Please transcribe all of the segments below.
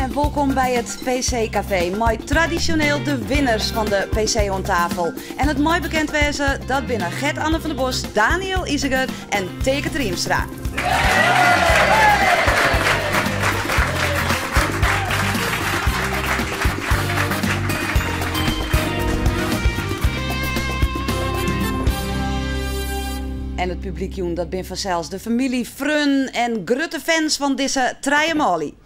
en welkom bij het PC Café. Met traditioneel de winnaars van de PC on tafel. En het mooi bekend wezen, dat binnen Gert-Anne van der Bos, Daniel Iziger en Teke Triemstra. En het publiek, joen, dat ben vanzelfs de familie Frun en grote fans van deze Triamoli.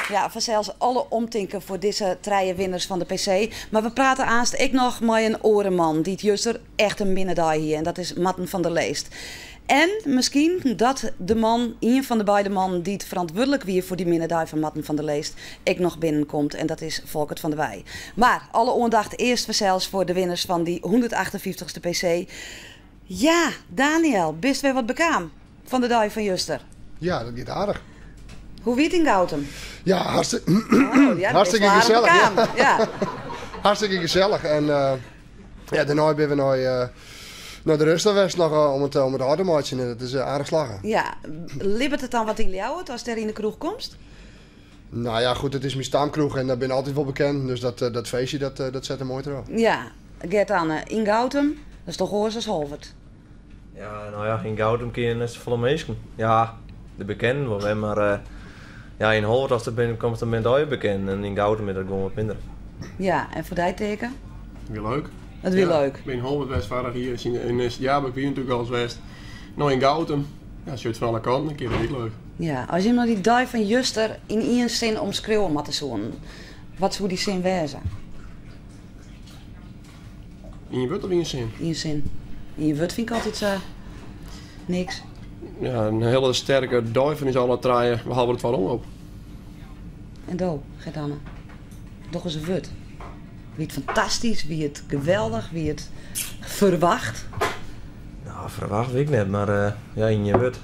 Ja, vanzelfs alle omtinken voor deze treien winners van de PC. Maar we praten aanst ik nog met een orenman die het juster echt een minnendij hier. En dat is Matten van der Leest. En misschien dat de man, een van de beide mannen die het verantwoordelijk weer voor die minnendij van Matten van der Leest, ik nog binnenkomt. En dat is Volkert van der Wij. Maar alle aandacht eerst vanzelfs voor de winners van die 158ste PC. Ja, Daniel, bist weer wat bekwaam van de dag van juster? Ja, dat gaat aardig. Hoe wiet in Gautum? Ja, hartstikke gezellig. Ja. Hartstikke gezellig. En daarna ben we naar de rust geweest nog om het automaatje. En dat is aardig slagen. Ja, libbert het dan wat in jou als er in de kroeg komt? Nou ja, goed, het is mijn stamkroeg en daar ben ik altijd wel bekend. Dus dat feestje, dat zet er mooi erop. Ja, Gert-Anne, in Gautum, dat is toch hoors als Holvert? Ja, nou ja, in Gautum kun je net volle mensen. Ja, de bekenden wel, maar ja, in Holvert als er binnenkomt, dan ben je bekend. En in Gautum is dat gewoon wat minder. Ja, en voor die teken? Weer leuk. Dat weer leuk. Ik ben in Holvert Westvaardig hier. In het jaar ben ik hier natuurlijk al eens geweest. Nou in Gautum. Ja, als je het van alle kanten, dan kun je dat niet leuk. Ja, als je nou die dag van juster in één zin omschreeuwen moet zoen, wat zou die zin wezen? In je wut of in je zin? In je zin. In je wut vind ik altijd niks. Ja, een hele sterke duiven is alle draaien. We houden het waarom op. En do, Gert-Anne. Doch eens een wut. Wie het fantastisch, wie het geweldig, wie het verwacht. Nou, verwacht weet ik net, maar ja, in je wut.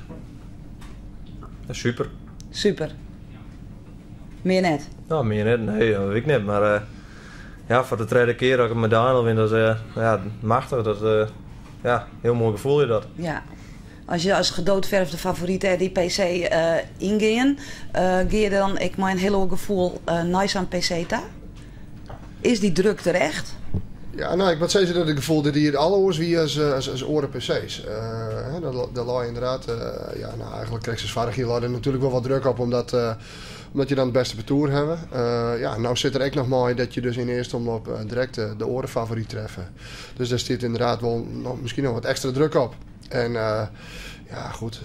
Dat is super. Super. Meer net? Nou, meer net, nee, dat weet ik net, maar ja, voor de tweede keer dat ik een medaille win, dat is ja, machtig. Dat is ja, heel mooi gevoel je dat. Ja. Als je als gedoodverfde favoriet die PC ingaan, ga je dan ik mijn hele gevoel nice aan PC ta? Is die druk terecht? Ja, nou, ik moet zeggen dat ik gevoel dat hier alle oors wie als oren PC's. Daar lag inderdaad, ja, nou, eigenlijk krijg je varig hier er natuurlijk wel wat druk op, omdat je dan het beste betoer hebben. Ja, nou zit er ook nog mooi dat je dus in eerste omloop direct de orenfavoriet treffen. Dus daar zit inderdaad wel misschien nog wat extra druk op. En ja, goed,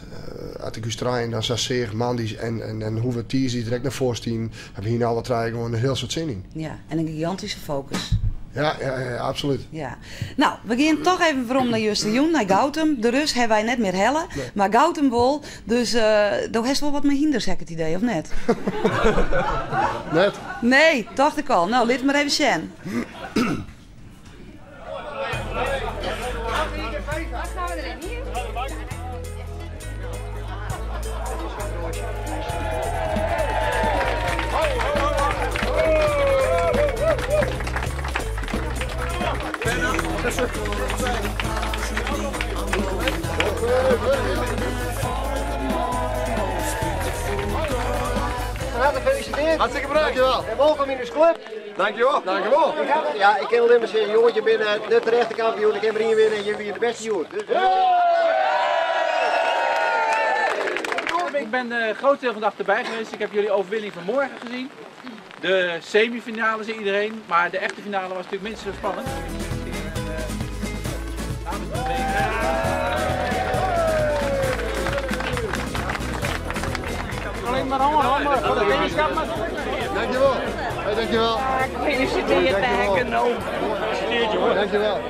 als ik Australië dan Sasseer, Mandi's en hoe we Tizi direct naar voren zien, hebben hier nou wat rijden gewoon een heel soort zin in. Ja, en een gigantische focus. Ja, absoluut. Ja. Nou, we gaan toch even waarom naar Justerjoen, naar Gautum. De rust hebben wij net meer hellen, nee. Maar Gautum wel. Dus daar heeft wel wat meer hinder, zeg ik het idee, of net? Net? Nee, dacht ik al. Nou, laat maar even zien. Gefeliciteerd. Hartstikke bedankt. Dankjewel. En welkom in de club. Dankjewel. Dankjewel. Ja, ik kan alleen maar zeggen, jongens, je bent de terechte kampioen. Ik heb er hier winnen en je bent de beste jongen. Dus, Ik ben de grootste deel van de dag erbij geweest. Ik heb jullie overwinning van morgen gezien. De semifinale zie iedereen, maar de echte finale was natuurlijk minstens zo spannend. Alleen maar allemaal voor de wetenschap. Dankjewel. Hey, dankjewel. Gefeliciteerd, Dijkenoom. Dankjewel.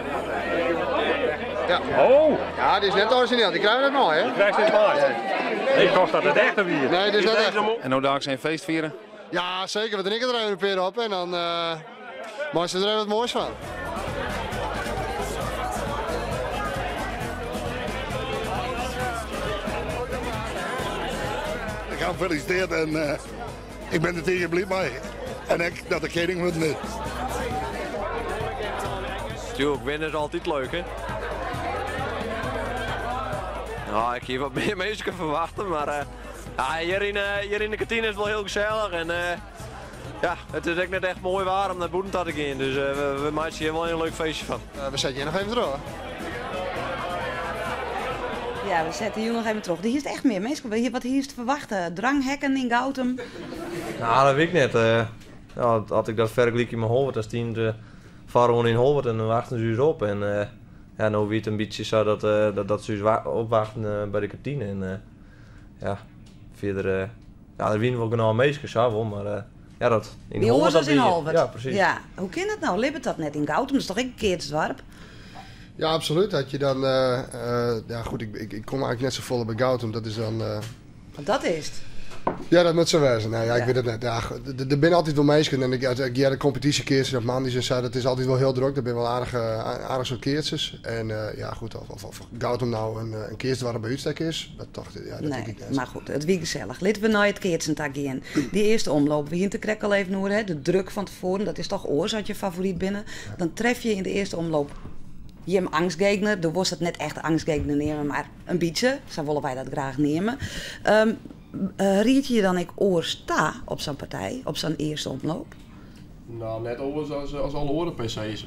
Ja. Oh! Ja, die is net origineel. Die krijgen we net mooi, hè? Die krijgt dit mooi. Ik kost dat het echt of hier? Nee, dit is net echt. En nou daar zijn feest vieren? Ja, zeker. We drinken er even een peer op en dan maken ze er even wat moois van. Ik ga hem feliciteren en ik ben er tegen blij mee. En ik dat de kleding wordt niet. Tuurlijk, winnen is altijd leuk, hè? Ja, ik hier wat meer mensen verwachten, maar ja, hier in de kantine is het wel heel gezellig. En ja, het is echt net echt mooi waar om naar boeten te gaan. Dus we maken hier wel een leuk feestje van. We zetten je nog even terug. Ja, we zetten hier nog even terug. Hier is echt meer mensen. Wat hier is te verwachten? Dranghekken in Gautum? Nou, dat weet ik net. Ja, had ik dat vergelijk in mijn Holwert, dan stien de varen in Holwert en dan wachten ze dus op. En ja, nou weet het een beetje zo dat ze dus opwachten bij de kantine. En ja, verder, ja, er winnen wel genoeg meisjes, maar ja, dat in die Holwert. Dat in Holwert. Ja, precies. Ja, hoe kan het nou? Libbert dat net in Gautum? Dat is toch een keertsdorp? Ja, absoluut. Dat je dan, ja goed, ik kom eigenlijk net zo vol bij Gautum. Dat is dan... Want dat is het. Ja, dat moet zo wezen. Nou ja, ik weet het net. Ja, er zijn altijd wel meisjes. En ik de competitiekeertjes op maandag en zo, dat is altijd wel heel druk. Er zijn wel aardig zo'n keertjes. En ja, goed, of Gautum nou een keertje waar er bij uitstek is, dat dacht ik, ja, dat nee, denk ik net. Maar goed, het wie gezellig. Laten we naar het keertsentag gaan. Die eerste omloop, we hier te krek al even horen, de druk van tevoren, dat is toch oorzaak je favoriet binnen. Dan tref je in de eerste omloop je angstgegner. Er was het net echt angstgegner nemen, maar een beetje. Zo willen wij dat graag nemen. Riet je dan ik oorsta op zo'n partij, op zo'n eerste omloop? Nou, net over als alle andere PC's.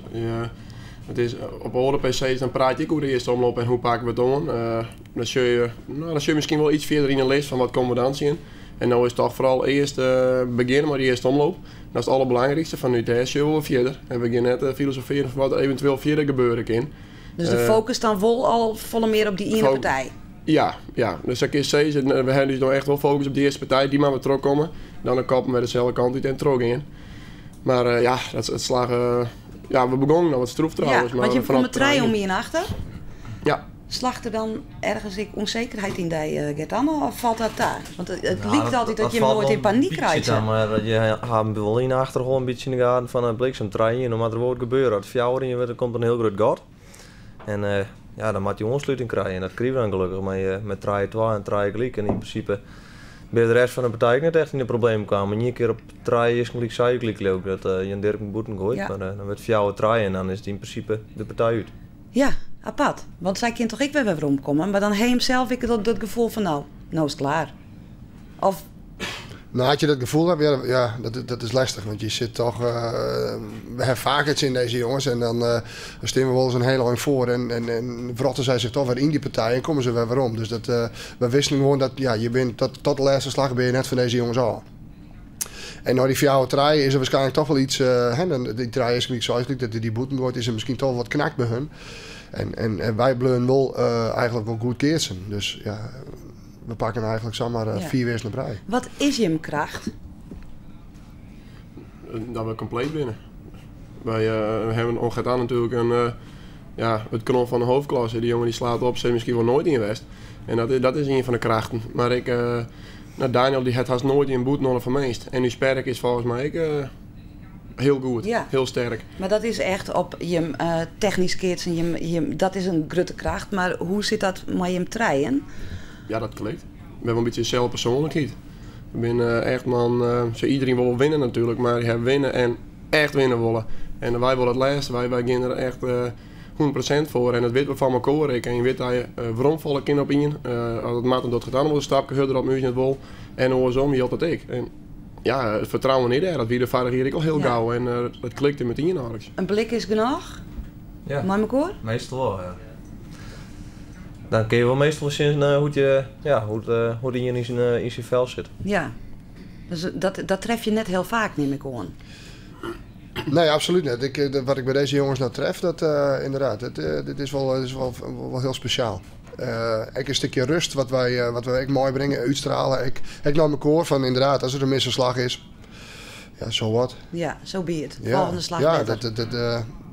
Het is, op andere PC's dan praat ik over de eerste omloop en hoe pakken we het om. Dan zul je misschien wel iets verder in de lijst van wat komen we dan zien. En nou is het toch vooral eerst beginnen met die eerste omloop. Dat is het allerbelangrijkste. Van nu daar zullen we verder. En we gaan net filosoferen van wat er eventueel verder gebeuren kan. Dus de focus dan al volle meer op die ene partij? Ja. Dus dat is zeggen, we hebben dus nog echt wel focus op die eerste partij, die maar we terugkomen. Dan kappen we dezelfde kant uit en terug in. Maar ja, dat het slagen. Ja, we begonnen nog wat stroef trouwens. Ja, want je komt met trein om je achter. Ja. Slacht er dan ergens onzekerheid in die Gertan of valt dat daar? Want het lijkt altijd dat je hem nooit in paniek krijgt. Maar je hebt wel in de achtergrond een beetje in de gaten van een bliksemtrein. En wat er wordt gebeuren, als het er komt een heel groot gat. En ja, dan moet je ontsluiting krijgen. En dat krijgen we dan gelukkig met trein 2 en trein gelijk. En in principe bij de rest van de partij niet echt in de problemen kwamen. Niet een keer op trein is gelijk zei gelijk leuk dat je een Dirk boeten gooit. Ja. Maar dan wordt jouw trein en dan is het in principe de partij uit. Ja, apart. Want zij kan toch ik weer rondkomen. Maar dan heeft hem zelf dat gevoel van nou is het klaar. Of... Nou, had je dat gevoel, ja, dat is lastig. Want je zit toch... we hebben vaak iets in deze jongens. En dan staan we wel eens een heel lang voor. En verrotten zij zich toch weer in die partij. En komen ze weer om. Dus we wisten gewoon dat... Ja, je bent tot de laatste slag ben je net van deze jongens al. En nou die fjouwe trein is er waarschijnlijk toch wel iets... die trein is niet zoals dat die boeten gooit. Is er misschien toch wat knakt bij hun. En wij bleven wel eigenlijk wel goed keersen. Dus ja... We pakken eigenlijk zomaar 4 weers naar brei. Wat is je kracht? Dat we compleet binnen. Wij hebben ongeveer natuurlijk het knop van de hoofdklasse. Die jongen die slaat op, zit misschien wel nooit in West. En dat is een van de krachten. Maar Daniel die het haast nooit in boet van meest. En die sperk is volgens mij heel goed, heel sterk. Maar dat is echt op je technisch keertsen, dat is een grote kracht. Maar hoe zit dat met je treien? Ja, dat klikt. We hebben een beetje dezelfde persoonlijkheid. We zijn echt man, iedereen wil winnen natuurlijk, maar je hebt winnen en echt winnen willen. En wij willen het laatste, wij gaan er echt 100% voor. En dat weten we van elkaar. En je weet dat je waarom val ik in op in. Als het maat dat gedaan wordt, een stapje harder op muziek net wil. En andersom, je had dat ik. En ja, het vertrouwen niet er. Dat wie de vader hier ik al heel gauw. En dat klikte met in eigenlijk. Een blik is genoeg? Ja. Maar elkaar? Meestal wel, ja. Dan kun je wel meestal zien hoe die hier in zijn vel zit. Ja, dus dat tref je net heel vaak, neem ik aan. Nee, absoluut niet. Wat ik bij deze jongens nou tref, dat inderdaad, dit is wel heel speciaal. Ik een stukje rust, wat wij mooi brengen, uitstralen. Ik nam mijn koor van inderdaad, als er een misslag is, ja, zo wat. Ja, zo be het. Volgende slag beter.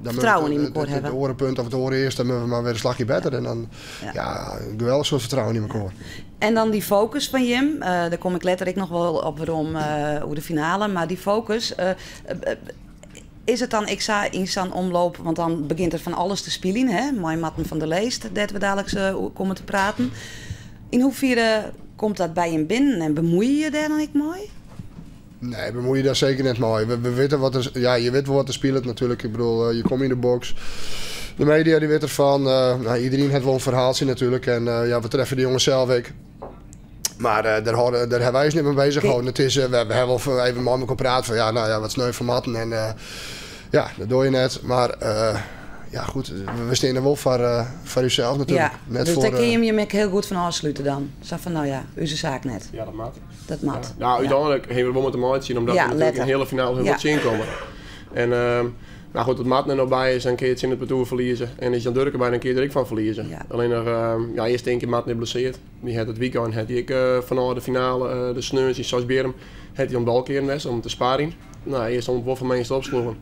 Dan vertrouwen in elkaar hebben. Het orenpunt of het oren eerst, dan moeten we maar weer een slagje beter. En dan, een geweldig soort vertrouwen in elkaar. En dan die focus van Jim, daar kom ik letterlijk nog wel op waarom hoe de finale. Maar die focus, is het dan, ik zei in zo'n omloop, want dan begint er van alles te spelen, hè? Mooi Matten van der Leest, dat we dadelijk komen te praten. In hoeverre komt dat bij hem binnen en bemoei je daar dan niet mooi? Nee, bemoei je daar zeker net mooi. We weten wat er... Ja, je weet wel wat er speelt natuurlijk. Ik bedoel, je komt in de box. De media die weet ervan. Iedereen heeft wel een verhaaltje natuurlijk. En we treffen de jongens zelf ook. Maar daar hebben wij ons niet mee bezig gehouden. Het is, we hebben wel even met elkaar praten van wat sneu van matten. En dat doe je net. Maar goed, we staan er wel voor uzelf natuurlijk. Ja, net dus voor, daar kun je je heel goed van afsluiten dan. Zo van, uw zaak net. Ja, dat maakt. Dat mat. Ja, uiteindelijk hebben we wel met de maat zien, omdat we natuurlijk in de hele finale heel wat zien komen. En goed, het maat er nog bij is, dan kun je het in het parcours verliezen. En is Jan Durken bij, dan kun je er ook van verliezen. Ja. Alleen eerst één keer maat niet blesseerd. Die had het weekend, had ik van de finale, de sneus in Sasberum, had hij om de balkeren was, om te sparen. Eerst om het van mensen opsloegen.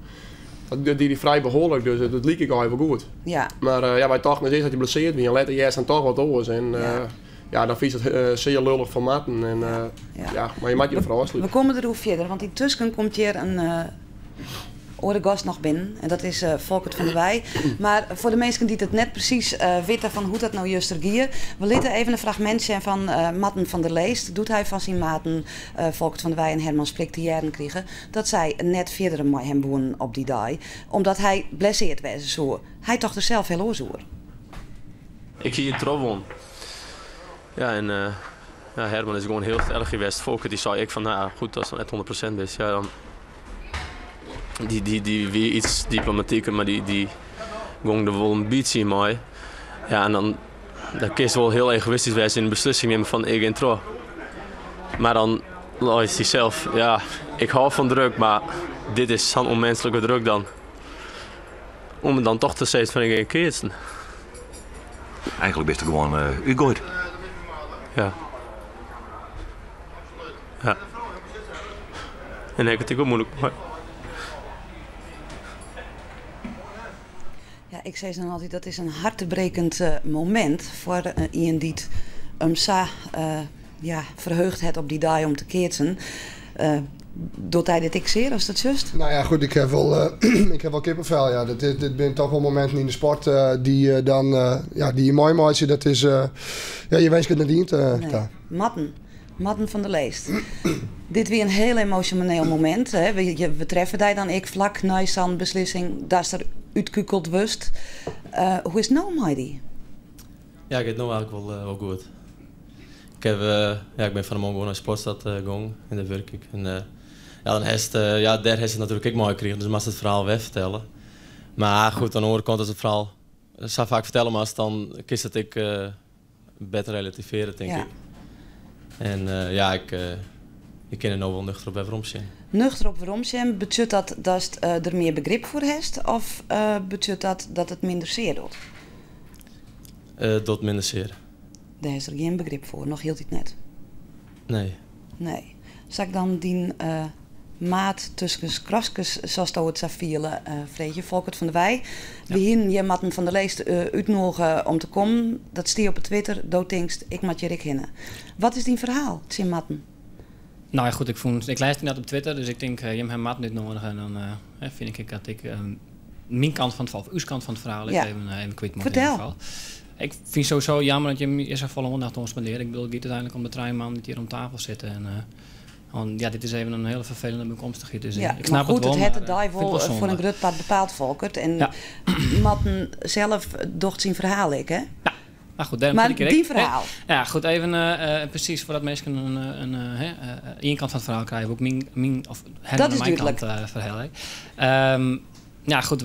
Dat die vrij behoorlijk, dus dat liep ik al even goed. Ja. Maar wij dachten eerst dat hij blesseerd was en later juist dan toch wat oors. En dan vies het zeer lullig van matten. En, maar je maakt je vooral afsluiten. We komen er hoe verder, want in tussen komt hier een oude gast nog binnen. En dat is Volkert van der Wij. Maar voor de mensen die het net precies weten van hoe dat nou juist er gier. We lieten even een fragmentje van Matten van der Leest. Doet hij van zijn maten Volkert van der Wij en Herman Splik die jaren kregen. Dat zij net verder met hem wonen op die dag. Omdat hij blesseerd was zo. Hij toch er zelf heel oorzoer. Ik hier in Trovon. Ja, en Herman is gewoon heel erg geweest. Volkert die zei ik van, goed, als het net 100% is, ja, dan... Die weer iets diplomatieker, maar die ging er wel een beetje in mij. Ja, en dan kun je wel heel egoïstisch zijn in de beslissing nemen van ik en trouw. Maar dan is hij zelf, ik hou van druk, maar dit is zo'n onmenselijke druk dan. Om het dan toch te zeggen van ik en keertsen. Eigenlijk best gewoon gegooid. Ja. Ja. En ik het ook moeilijk. Ja, ik zei dan altijd, dat is een hartebrekend moment voor iemand die verheugd het op die dag om te keertsen. Doet hij dit ik zeer, als dat juist? Nou ja, goed, ik heb wel kippenvel. Ja. Dit zijn toch wel momenten in de sport die je mooi maakt. Dat is, je wens het niet Matten van der Leest. Dit weer een heel emotioneel moment. Hè. We treffen daar dan vlak na zo'n beslissing dat er uitkukeld wust. Hoe is het nou, Heidi? Ja, ik het nou eigenlijk wel goed. Ik ben van de morgen gewoon naar Sportstad gegaan en daar werk ik. En, dan daar heeft het natuurlijk ook mooi gekregen, dus mag het verhaal weer vertellen. Maar goed, aan de andere kant is het verhaal zo vaak vertellen, maar dan kies het ik beter relativeren, denk ik. En ik ken er nou wel nuchter op waarom zijn. Nuchter op waarom zijn, betekent dat er meer begrip voor heeft of betekent dat het minder zeer doet? Doet minder zeer. Daar is er geen begrip voor, nog hield het net. Nee. Zal ik dan die maat tussen kraskes, zoals het zou vielen, Vreetje, Volkert van der Wij. We hier je Matten van der Leest uitnodigen om te komen. Dat stier op het Twitter, doodtingst, ik mat je Rick hinnen. Wat is die verhaal, Tim Matten? Nou ja, goed, ik lees net op Twitter, dus ik denk, je hebt hem Matten niet nodig. En dan vind ik dat ik mijn kant van het verhaal, of uw kant van het verhaal, even kwijt moet. Vertel. Ik vind sowieso jammer dat je hem eerst een volle 100 ons spendeert. Ik bedoel, het gaat uiteindelijk om de 3 man die hier om tafel zitten. En dit is even een hele vervelende bijkomstigheid. Dus ik snap goed, het wel. Het wel voor een groot part bepaald, Volkert. En Matten zelf docht zijn verhaal, hè? Ja. Maar goed, maar die verhaal. Ja, goed, even precies voordat mensen één kant van het verhaal krijgen. Ook mijn kant verhaal. Ja, goed,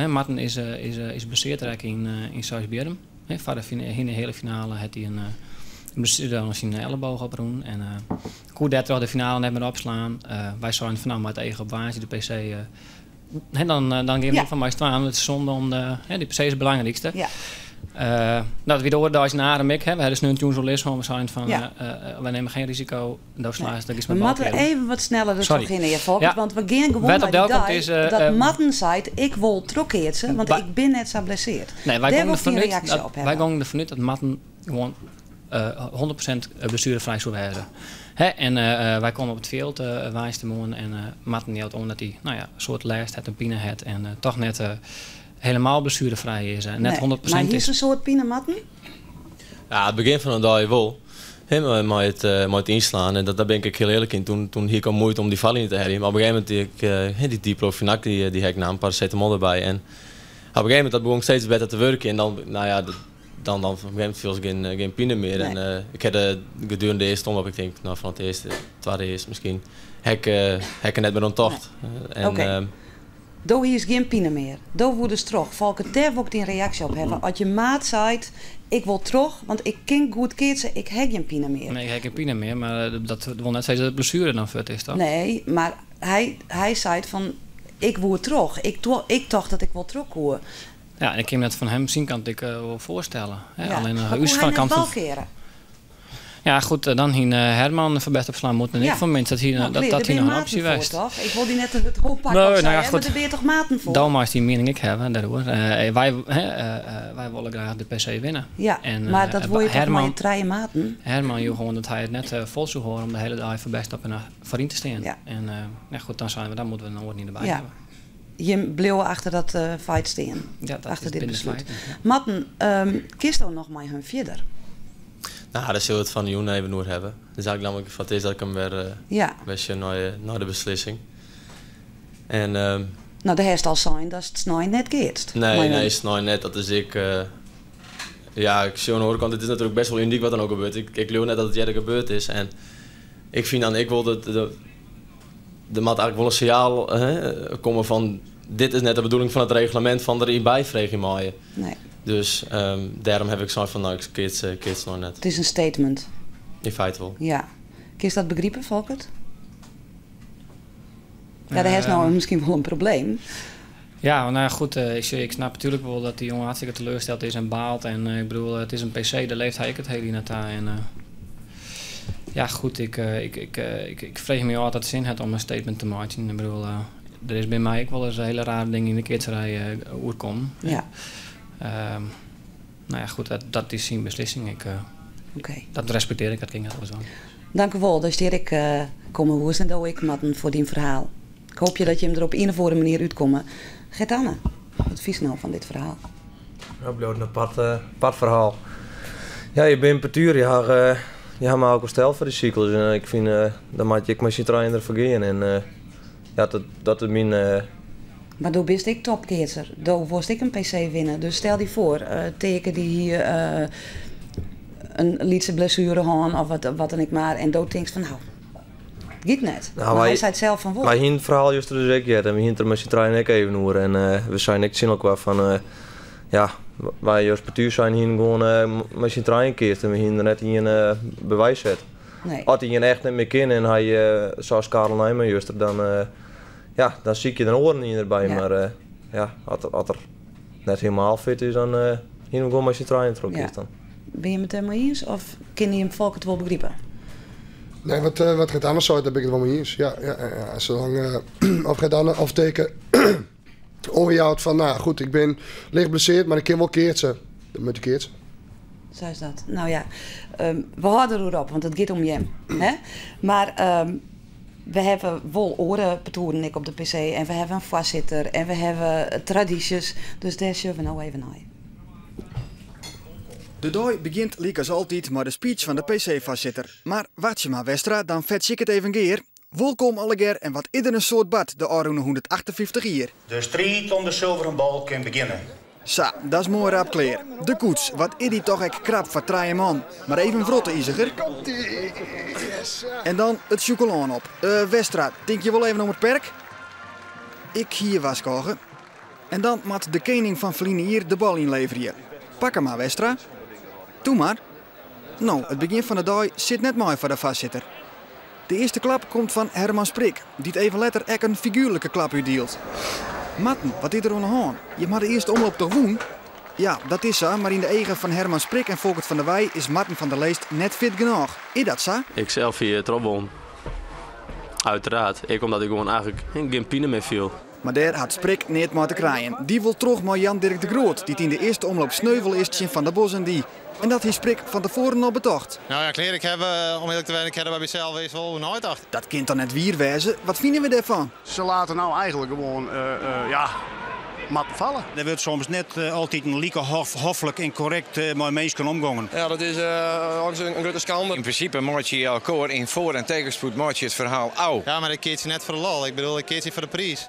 Matten is blesseerd in Sasberum. Voor de hele finale had hij een blessure aan zijn elleboog opgeroen. En hoe dat toch de finale net maar opslaan. Wij zouden vanaf met eigen op waasje de PC. Dan ging het van mij staan. Het is zonde om die PC is het belangrijkste. Ja. Dat we door daar is naar de mik. We hadden nu een journalisme. We zijn van we nemen geen risico. We moeten even wat sneller dus beginnen, Volkert. Want we gaan gewoon naar die dag dat Matten zei, ik wil trokkeertsen, want ik ben net zo blesseerd. Nee, wij gaan ervan uit dat Matten gewoon 100% blessurevrij zou werden. En wij komen op het veld wijs morgen en Matten hield omdat hij een soort lijst had, een pine had en toch net helemaal blessurevrij is. Net 100% maar hier is een soort pine, Matten? Ja, het begin van de dag wel. Met het inslaan. En daar ben ik heel eerlijk in. Toen hier kwam moeite om die valling te hebben. Maar op een gegeven moment die diclofenac die heb ik na een paracetamol erbij. En een gegeven moment begon steeds beter te werken. En dan, nou ja, dan op een gegeven moment viel ze geen pine meer. Nee. En ik heb gedurende de eerste omloop, ik denk van het eerste, tweede eerste misschien, heb ik net meer onttocht. Nee. Oké. Doe hier is geen pine meer. Doe wordt dus terug. Volk daar wil ik die reactie op hebben. Als je maat zei, ik wil terug, want ik kan goed keertsen, ik heb geen pine meer. Nee, ik heb geen pine meer, maar dat wil net zeggen dat de blessure dan vet is, toch? Nee, maar hij zei van, ik wil terug. Ik dacht dat ik wil terug hoor. Ja, en ik kan me dat van hem zien, kan ik wel voorstellen. Hè? Ja. Alleen maar hoe hij net wel keren? Ja, goed, dan ging Herman verbeterd op slaan moeten. En ik van mensen dat hij nog een optie was. Toch? Ik wil die net het hoofdpak opzij, maar daar ben je toch maten voor? Daarom is die mening ik hebben, daardoor. Wij willen graag de PC winnen. Ja, en, maar dat wil je toch maar in treien maten? Herman, je gewoon dat hij het net vol zou horen om de hele dag verbeterd op en voorin te staan. Ja. En goed, dan moeten we nog niet erbij hebben. Je bleef achter dat fight staan. Ja, dat achter is dit besluit. Ja. Matten, kiest dan nog maar hun verder? Nou, dat zullen we het van Joen even nog hebben. Dus eigenlijk namelijk van het is dat ik hem weer naar de beslissing. En, nou, de herst al zijn dat het snij net geeft. Nee, snij net. Dat is ik. Ja, ik zie aan de andere kant, het is natuurlijk best wel uniek wat dan ook gebeurt. Ik geloof net dat het eerder gebeurd is. En ik vind dan, ik wil de maat eigenlijk wel een signaal komen van, dit is net de bedoeling van het reglement van de hierbij vreeg je maaien. Nee. Dus daarom heb ik zo van, nou, ik keert nog net. Het is een statement. In feite wel. Ja. Kun je dat begrijpen, Volkert? Ja, daar is nou misschien wel een probleem. Ja, nou goed, ik snap natuurlijk wel dat die jongen hartstikke teleurgesteld is en baalt. En ik bedoel, het is een PC, daar leeft hij het hele net aan. En ja, goed, ik vreeg me altijd zin had om een statement te maken. Ik bedoel, er is bij mij ook wel eens een hele rare ding in de keerterij oerkom. Ja. Nou ja, goed, dat is zijn beslissing. Dat respecteer ik, dat ging het wel zo. Dank u wel, dat ik komen hoes en doe ik Matten voor die verhaal. Ik hoop je dat je hem er op een of andere manier uitkomt. Gert-Anne, wat advies nou van dit verhaal? Ja, het blijft een apart verhaal. Ja, je bent partuur, je hebt me ook wel stel voor de cyclus. En ik vind, dan moet je met je trainer vergeten. En ja, dat is mijn... Maar toen wist ik topkeerser. Toen moest ik een PC winnen. Dus stel die voor, teken die hier een lietse blessure gaan of wat dan ik maar. En toen denk ik van nou, het gaat net. Nou, maar hij zei het zelf van wat. Wij hebben het verhaal juist dus ik en we hebben er met je trainer ook even over. En we zijn echt zin qua van, ja, wij als partuur zijn hier gewoon met je trainer keert en we hebben er net in bewijs zet. Nee. Als hij je echt niet meer kan en hij zoals Karel Nijman juist dan... ja, dan zie je de oren niet erbij, ja. Maar ja, als er net helemaal fit is, dan hier gewoon met je trainer terug is dan. Ben je het helemaal eens of kan je hem volk het wel begrijpen? Nee, wat gaat anders uit, daar ben ik het wel mee eens. Ja. Zolang of gaat anders afteken ongehoud van, nou goed, ik ben licht blesseerd, maar ik kan wel keertsen. Dan moet je keertsen. Zo is dat. Nou ja, we houden erop, want het gaat om je. Hè? Maar... we hebben wel orenpetoeren op de PC en we hebben een voorzitter en we hebben tradities. Dus daar zullen we nou even naar. De dag begint leek als altijd met de speech van de PC-voorzitter. Maar wat je maar Westra, dan vet ik het even keer. Welkom allegear en wat ieder een soort bad de Arroene 158 hier. De strijd om de zilveren bal kan beginnen. Zo, dat is mooi rap kleer. De koets, wat is die toch echt krap voor 3 man. Maar even vrotte Iziger. En dan het chocolaan op. Westra, denk je wel even om het perk? Ik hier was kogen. En dan moet de koning van Vliene hier de bal inleveren. Pak hem maar, Westra. Doe maar. Nou, het begin van de dag zit net mooi voor de vastzitter. De eerste klap komt van Herman Sprik, die het even later echt een figuurlijke klap uitdeelt. Matten, wat is er aan de hand? Je mag de eerste omloop toch woen? Ja, dat is zo, maar in de eigen van Herman Sprik en Volkert van der Wij is Matten van der Leest net fit genoeg. Is dat zo? Ik zelf hier trobbel. Uiteraard. Ik omdat ik gewoon eigenlijk geen pine meer viel. Maar daar had Sprik niet maar te krijgen. Die wil terug met Jan-Dirk de Groot, die in de eerste omloop sneuvel is in Van der Bos en die. En dat heeft Sprik van tevoren al betocht. Nou ja, kleer, ik heb, om eerlijk te zijn, ik heb er bij mezelf eens wel nooit achter. Dat kind dan net weer wezen. Wat vinden we daarvan? Ze laten nou eigenlijk gewoon, mat vallen. Er wordt soms net altijd een lieke hoffelijk en correct met mensen omgaan. Ja, dat is een grote schande. In principe moet je elkaar in voor- en tegenspoed moet je het verhaal au. Ja, maar ik keert je net voor de lol. Ik bedoel, ik keert je voor de prijs.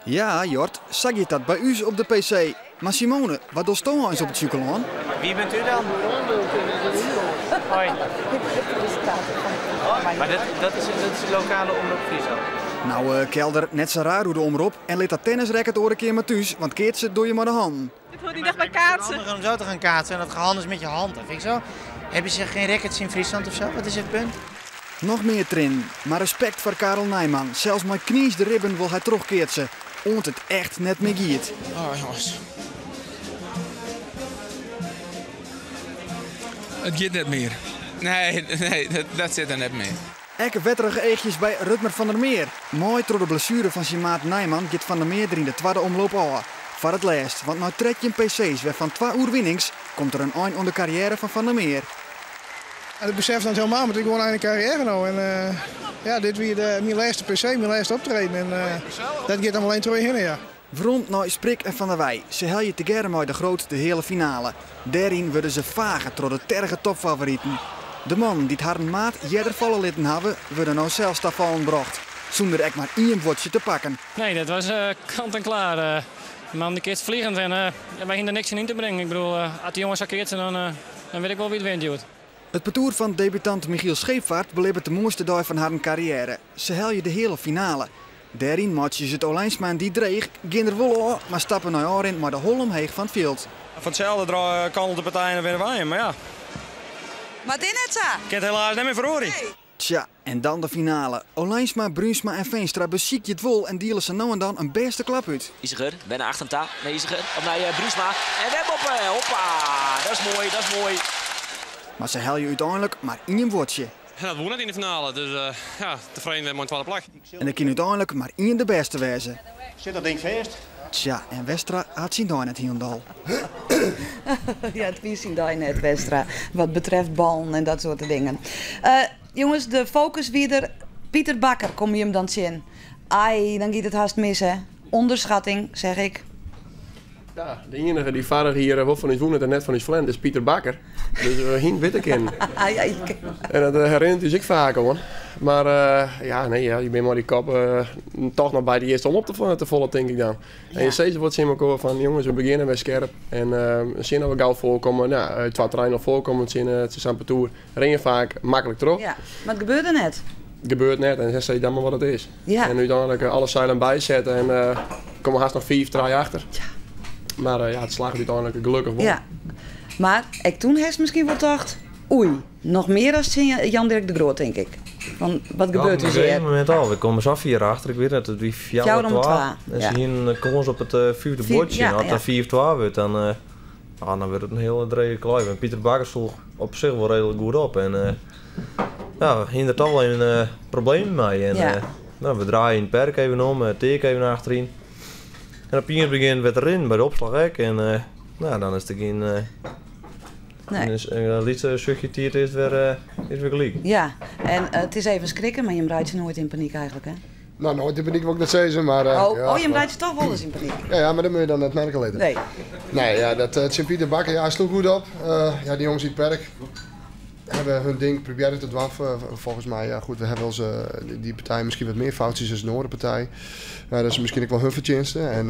Ja, Jort, zag je dat bij u op de PC? Maar Simone, wat doet Stoon eens op het chocolaan? Wie bent u dan? Hoi. Maar dat is de lokale omroep Friesland. Nou, Kelder, net zo raar hoe de omroep. En let dat tennisracket oor een keer maar thuis, want keertje doe je maar de hand. Ik wil niet echt bij kaatsen. Om zo te gaan kaatsen en dat gehandeld is met je hand. Dat vind ik zo. Hebben ze geen rackets in Friesland of zo? Wat is het punt? Nog meer trin, maar respect voor Karel Nijman. Zelfs mijn knies de ribben wil hij terugkeertsen. Ont het echt net meer giet. Oh jongens. Het gaat net meer. Nee, dat zit er net meer. Ekke wetterige eegjes bij Rutmer van der Meer. Mooi door de blessure van zijn maat Nijman gaat Van der Meer er in de tweede omloop aan. Voor het laatst, want nou trek je een PC's weg van 2 uur winnings, komt er een eind aan de carrière van der Meer. En ik besef dat helemaal, want ik gewoon een carrière nou. En ja, dit weer mijn laatste PC, mijn laatste optreden. En dat gaat dan alleen 2 heen, ja. Vrond nou Sprik en Van der Wij. Ze hel je together met de grote de hele finale. Daarin worden ze vagen door de terge topfavorieten. De man die het haar maat jeder vallen litten hebben, worden nou zelfs daarvan bracht. Zonder echt maar 1 woordje te pakken. Nee, dat was kant en klaar. De man die keert vliegend en wij gingen er niks in te brengen. Ik bedoel, als die jongens sakeert dan weet ik wel wie het wint. Het parcours van debutant Michiel Scheepvaart beleeft de mooiste dag van haar carrière. Ze hel je de hele finale. Daarin matchen ze het Olijnsma die dreig, ginder wel aan, maar stappen naar Orin maar de hol omheeg van het veld. Van hetzelfde kant de partijen en winnen wij, maar ja. Maar dit net zo. Ik heb het helaas niet meer verhoord. Nee. Tja, en dan de finale. Olijnsma, Bruinsma en Veenstra beziek je het wol en dealen ze nou en dan een beste klap uit. Isiger, bijna achter hem naar Isiger, of naar Bruinsma. En web op, hoppa, dat is mooi, dat is mooi. Maar ze hel je uiteindelijk maar 1 woordje. Ja, dat won net in de finale, dus ja, tevreden met mijn 12e plek. En er kan uiteindelijk maar 1 de beste wezen. Zit dat ding vast? Tja, en Westra had zien daar net hielendal. Ja, het wie zien daar net, Westra. Wat betreft ballen en dat soort dingen. Jongens, de focus weer. Pieter Bakker, kom je hem dan zien? Ai, dan gaat het haast mis, hè? Onderschatting, zeg ik. Ja, de enige die vader hier wat van ons woont en net van ons vlend is Pieter Bakker. Dus we hien witte kennen. En dat herinnert dus ik vaak hoor. Maar ja, nee, ja, je bent maar die kop toch nog bij de eerste om op te volgen, denk ik dan. Ja. En je steeds wordt in elkaar van jongens, we beginnen met scherp. En zien dat we gauw voorkomen, nou, 2 treinen voorkomen, zien het is aan het toer. Ren je vaak makkelijk terug. Ja, maar het gebeurde net. Het gebeurt net en dan zeg je dan maar wat het is. Ja. En nu dan alle zeilen bijzetten en komen haast nog 4 trein achter. Ja. Maar ja, het slaagt uiteindelijk gelukkig wel. Ja, maar ik toen heeft misschien wel gedacht, oei, nog meer dan Jan-Dirk de Groot, denk ik. Van, wat gebeurt er weer? Op een moment al, we komen zo 4 achter, ik weet het, het wie 4-2. En ze hier komen ze op het 4e bordje. En als dat 4-2 wordt, dan wordt het een hele draaie kluif. En Pieter Bakker sloeg op zich wel redelijk goed op. En ja, we hindert al wel een probleem mee. En nou, we draaien in het perk even om, teken even achterin. En op het begin werd erin bij de opslaghek en nou, dan is er geen... Een liedje suggereerd is weer gelijk. Ja, en het is even schrikken, maar je draait je nooit in paniek eigenlijk, hè? Nou, nooit in paniek wil ik dat zeggen, maar... je draait je toch wel eens in paniek? Ja, maar dat moet je dan net merken later. Nee. Nee, ja, dat Sint-Pieter Bakker, ja, hij sloeg goed op. Ja, die jongens in het perk hebben hun ding proberen te dwaffen. Volgens mij, ja goed, we hebben wel die partij misschien wat meer foutjes dan de Noorderpartij. Dat is misschien ook wel hun verdienste. En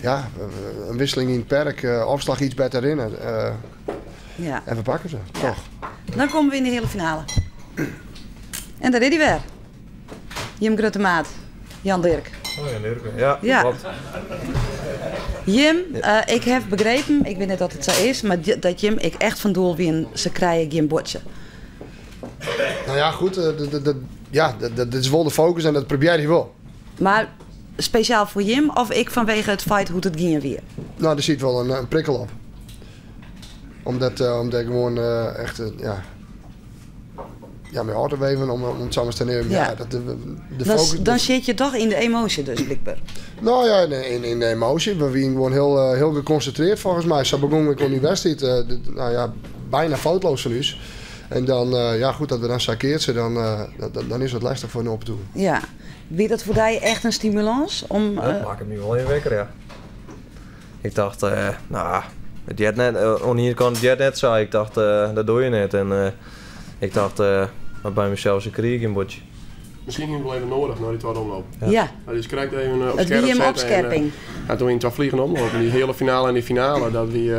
ja, een wisseling in het perk, opslag iets beter in. Ja. En we pakken ze, toch. Dan komen we in de hele finale. En daar is hij weer. Jim Gruttemaat, Jan-Dirk. Oh, Jan-Dirk, ja, klopt. Jim, ik heb begrepen, ik weet niet dat het zo is, maar dat Jim ik echt van doel win, ze krijgen geen bordje. Nou ja, goed, dat is wel de focus en dat probeer je wel. Maar speciaal voor Jim of ik vanwege het feit hoe het ging weer? Nou, er zit wel een prikkel op. Omdat gewoon echt, ja, met hard te weven om het samen te nemen. Ja. Dan zit je toch in de emotie dus, blijkbaar. Nou ja, in de emotie. We waren gewoon heel geconcentreerd volgens mij. Zo begon ik in die wedstrijd, nou ja, bijna foutloos van ons. En dan, ja goed, dat we dan sakeert ze, dan is het lastig voor een op toe. Ja. Wie dat voor jou echt een stimulans? Om, dat maakt het nu wel een wekker, ja. Ik dacht, nou, het net, hier kan het net zo. Ik dacht, dat doe je net. En ik dacht, maar bij mezelf een krieg in bordje. misschien hebben we wel even nodig naar die tweede omloop. Ja. Dus je krijgt even op het scherp wie hem zetten. opscherping. En toen in twee vliegen omlopen. Die hele finale en die finale, dat die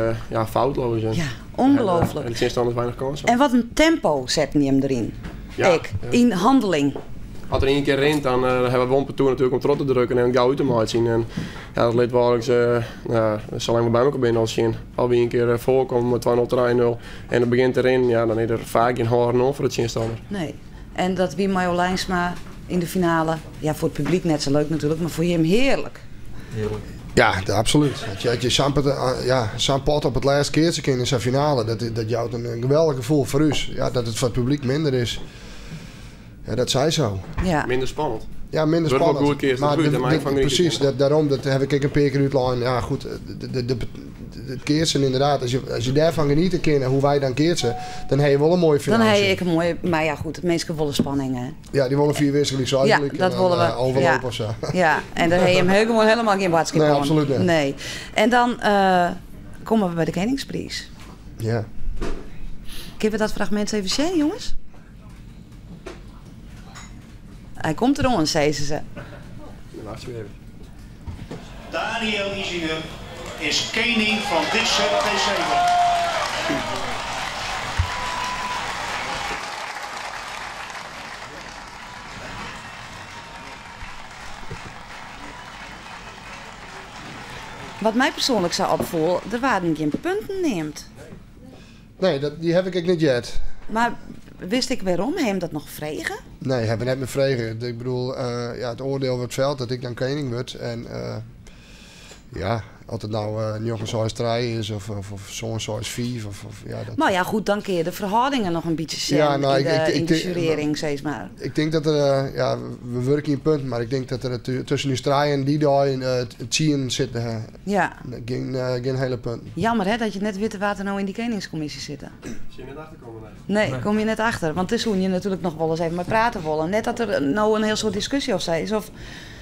foutloos zijn. Ja, ongelooflijk. En het is anders weinig kansen. En wat een tempo zet hij hem erin. Ja, in handeling. Als er één keer rent, dan hebben we op toer natuurlijk om trot te drukken en gauw uit te maken zien. En ja, dat leed wel eens, zolang we bij elkaar binnen als zien. Alweer een keer voorkomen met 2-0, 3-0 en het begint erin, ja, dan is er vaak geen horen voor het zinstander. Nee. En dat wie Majo Lijnsma in de finale, ja, voor het publiek net zo leuk natuurlijk, maar voor hem heerlijk. Heerlijk. Ja, absoluut. Dat je zo'n pot op het laatste keertje in zijn finale, dat jouwt een geweldig gevoel voor u. Ja, dat het voor het publiek minder is. Ja, dat zei zo. Ja. Minder spannend. Ja, minder spannend. Wel goed maar precies, daarom dat heb ik een paar keer uitlijn. Ja, goed, het keertsen inderdaad. Als je daarvan genieten kan, hoe wij dan keertsen, dan heb je wel een mooie finale. Dan heb ik een mooie, maar ja goed, mensen willen spanning, hè. Ja, die willen 4 wisselen, zo ja, dat willen we. Overlopen of zo. Ja, en dan heb je hem helemaal geen watschip. Nee, absoluut niet. Nee. En dan komen we bij de Koningsprijs. Ja. Kunnen we dat fragment even zien, jongens? Hij komt erom, zeiden ze. Daniel Isinger is koning van deze PC. Wat mij persoonlijk zou opvallen, er waren geen punten neemt. Nee, die heb ik niet yet. Maar wist ik waarom? Heb je hem dat nog vregen? Nee, hebben net me vregen. Ik bedoel, het oordeel wordt veld dat ik dan koning word. En ja, of het nou nog een zoals 3 is of zo'n zoals 4. Dat... Nou ja, goed, dan kun je de verhoudingen nog een beetje zien in de jurering, zeg maar. Ik denk dat er, we werken in punten, maar ik denk dat er tussen nu strijden en die daar in het zien zit. Ja. Geen hele punten. Jammer hè, dat je net weet waar er nou in die koningscommissie zitten. Zie je net achterkomen? Nee, kom je net achter. Want het is hoe je natuurlijk nog wel eens even met praten willen. Net dat er nou een heel soort discussie of zo is.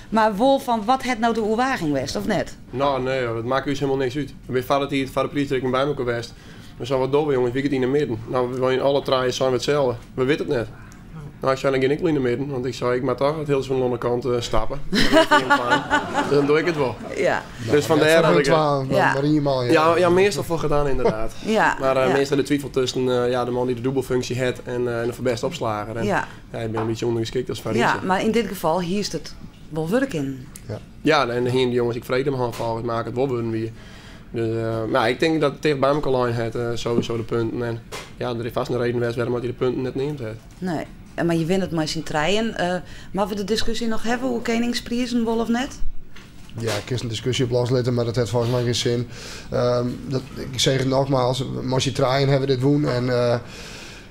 Maar wel van wat het nou de oerwaging was, of net? Nou, nee, dat maakt dus helemaal niks uit. We zijn hier het prijstrekking bij elkaar geweest. We zijn wat door, jongens, wie het in de midden. Nou, we willen alle draaien zijn we hetzelfde. We weten het net. Nou, ik zei dan geen enkel in de midden, want ik zei ik mag toch het heel van de onderkant stappen. Dus dan doe ik het wel. Ja. Dus vandaar dat ik... Ja, meestal voor gedaan inderdaad. Ja. Maar meestal de twijfel tussen de man die de dubbelfunctie heeft en de verbeste opslager. En, ja, ik ben een beetje ondergeschikt als Farise. Ja, maar in dit geval hier is het wel werk in. Ja, en de jongens, ik vrede hem gewoon maken het wel weer. Dus, maar ik denk dat het tegen bij elkaar lijn heeft, sowieso de punten. En ja, er is vast een reden geweest waarom hij de punten net neemt. Nee, maar je wint het maar in treien. Maar we de discussie nog hebben hoe Koningsprijzen wel of net? Ja, ik kan een discussie op loslaten, maar dat heeft volgens mij geen zin. Ik zeg het nogmaals, als je treien hebben dit doen en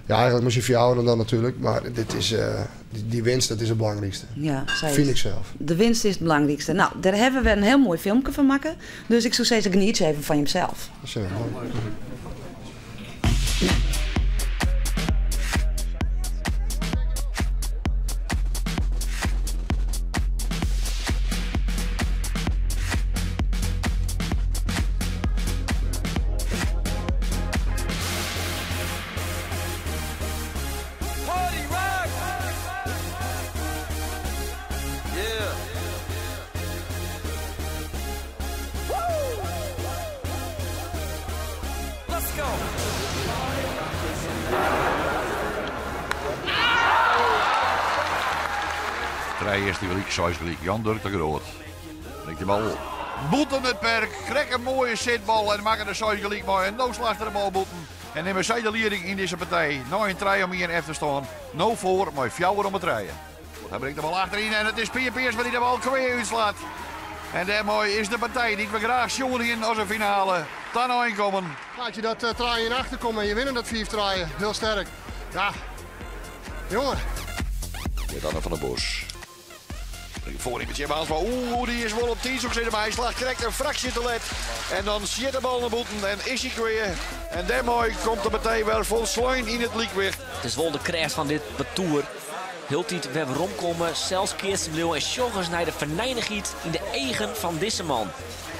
ja, eigenlijk moest je verhouden dan natuurlijk, maar dit is, die winst dat is het belangrijkste. Ja, vind ik zelf. De winst is het belangrijkste. Nou, daar hebben we een heel mooi filmpje van maken. Dus ik zou zeggen, geniet even van jezelf. Dat is mooi. Eerste week, 6 week, Jan Dirk de Groot. Ik de bal. Boeten het perk, krijg een mooie zitbal en maken de 6 week mooi. En no slacht de bal boeten. En nemen zij de leiding in deze partij. Nou een trein om hier even te staan. Nou voor, maar fjouwer om het rijden. Dan brengt de bal achterin en het is Pier Peers die de bal kwijt uitslaat. En daarmee is de partij die we graag zien als een finale. Dan nou inkomen. Laat je dat trein achter komen en je winnen dat 4 treien. Heel sterk. Ja, jongen. Dit dan van de Bos. Voor met Jim Hansma. Die is wel op 10 zoek zitten, maar hij slaagt correct een fractie te let. En dan zit de bal naar boeten en is hij kwijt. En daarmee komt de partij weer vol slijn in het liekwicht. Het is wel de crash van dit betoer. Heel tijd weer rondkomen, zelfs Kirsten Bleeuw en Sjoggers naar de verneinigheid in de eigen van deze man.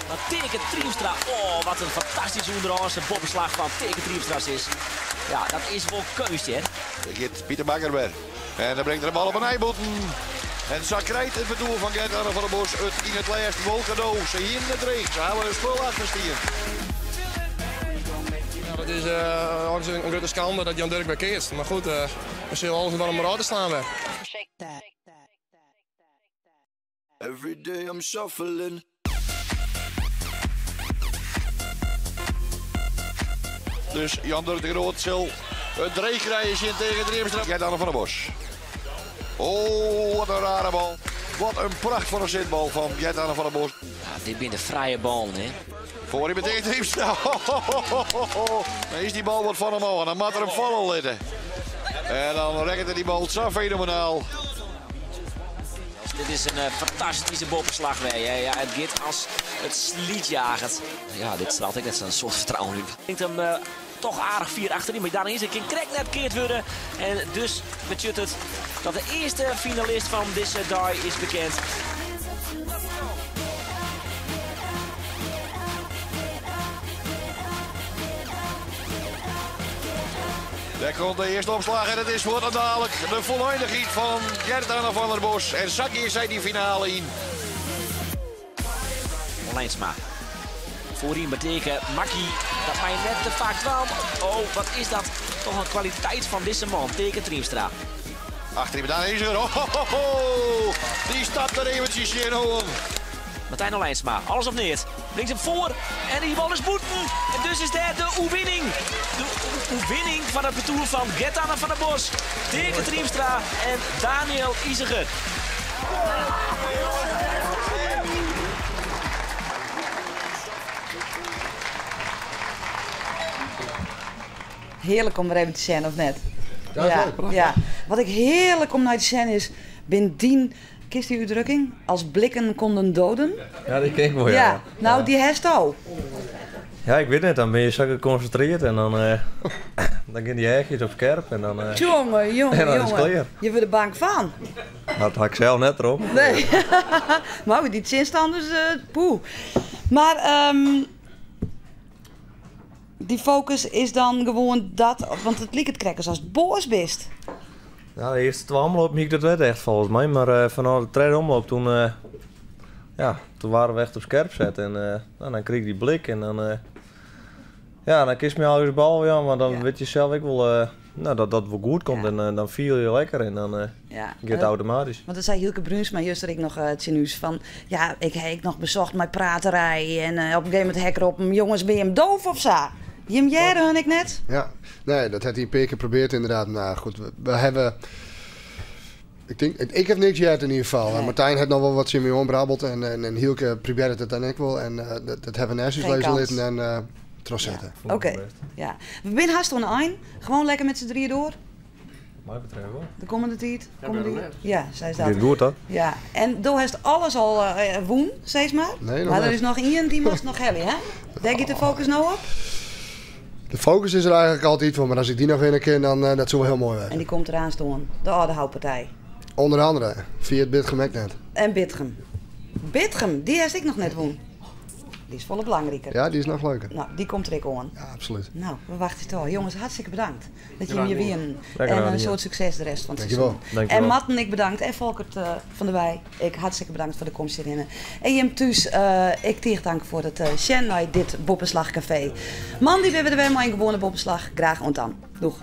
Maar Teke Triemstra, oh wat een fantastische onderhandse boppenslag van Teke Triemstra's is. Ja, dat is wel keus, hè. Daar gaat Pieter Bakker weer. En dan brengt er een bal op een eiboeten. En zo krijgt het bedoel van Gert-Arne van der Bos het in het laatste wel cadeau. Ze hier in het reeks. Ze houden een spul achter stier. Ja, dat is een grote schande dat Jan Dirk weer keert. Maar goed, we zullen alles in warm te staan weer. Every day I'm shuffling. Dus Jan Dirk de Groot zal een dreigrijden zien tegen Triemstra. Gert-Arne van der Bos. Oh, wat een rare bal. Wat een pracht van een zitbal van Gert-Arne van der Bos. Ja, dit zijn de vrije ballen, hè. Voor hij meteen Triemstra. Dan is die bal wat van hem al en dan moet er hem vallen liggen. En dan rekt die bal zo fenomenaal. Dit is een fantastische boppenslag weer. Ja, het gaat als het slietjagert. Ja, dit straalt ik net zo'n soort vertrouwen nu. Ik denk hem toch aardig 4 achterin, maar daarna is een krek net keert worden. En dus betekent het dat de eerste finalist van deze dag is bekend. Daar komt de eerste opslag en het is voor dadelijk de volledigheid van Gert-Arne van der Bos. En Sakkie zei die finale in. Lijnsma. Voorin betekent Makkie dat mij net te vaak kwam. Oh, wat is dat? Toch een kwaliteit van deze man, Teke Triemstra. Achterin daar is er. Die stapt er eventjes in hoor. Martijn Lijnsma, alles of neer. Brengt hem voor en die bal is boeten. En dus is daar de oewinning. De oewinning van het betoer van Gert-Arne van der Bos, Teke Triemstra en Daniel Iziger. Heerlijk om er even te zijn, of net? Ja, ja. Wat ik heerlijk om naar te zijn is, bindien, kist die uitdrukking, als blikken konden doden. Ja, die ken ik wel, ja. Nou, die herst al. Ja, ik weet het, dan ben je zo geconcentreerd en dan gaan die hegjes op scherp en dan... Jongen, en dan is het klaar. Je wordt er bang van. Dat had ik zelf net erop. Nee, maar die zinstanders, poeh. Maar die focus is dan gewoon dat, want het liep het krekkers als het boos bist. Ja, de eerste 2 omloop miek dat werd echt volgens mij, maar vanaf de tweede omloop toen, toen waren we echt op scherp zet en dan kreeg ik die blik en dan, dan kies me al eens de bal, ja, maar dan weet je zelf ook wel dat het wel goed komt en dan viel je lekker en dan gaat het automatisch. Want dan zei Hielke Bruinsma juist ik nog het nieuws van, ja, ik heb nog bezocht mijn praterij en op een gegeven moment hek erop, jongens, ben je hem doof of zo? Je hem jaren, ik net? Ja, nee, dat had hij een paar keer geprobeerd inderdaad. Nou goed, we hebben... Ik heb niks gehad in ieder geval. Nee. Martijn had nog wel wat Simeon brabbeld en Hielke probeerde het dan ook wel. En dat hebben we nergens lezen litten en trossetten. Ja. Oké, ja. We zijn haast aan eind. Gewoon lekker met z'n drieën door. Mij betreft wel. De komende tijd. Ja, zij staat. Dit goed, hè? Ja, en toen heeft alles al woen, steeds maar. Nee, maar er is nog één die moest nog hellen, hè? Denk je de focus nou op? De focus is er eigenlijk altijd voor, maar als ik die nog winnen kan, dan dat zou wel heel mooi zijn. En die komt eraan staan, de oude houtpartij. Onder andere, via het Bitgem ook net. En Bitgem. Bitgem, die heeft ik nog net woon. Die is volle belangrijker. Ja, die is nog leuker. Nou, die komt er ook aan. Ja, absoluut. Nou, we wachten het al. Jongens, hartstikke bedankt dat jullie hier winnen. En een soort succes de rest van het seizoen. En Matten, ik bedankt. En Volkert van der Wij, ik hartstikke bedankt voor de komst hierin. En Jim Thuis, ik tegen dank voor het Shen naar dit Boppenslagcafé. Man, die hebben er weer maar een gewone Boppenslag. Graag ontaan. Doeg.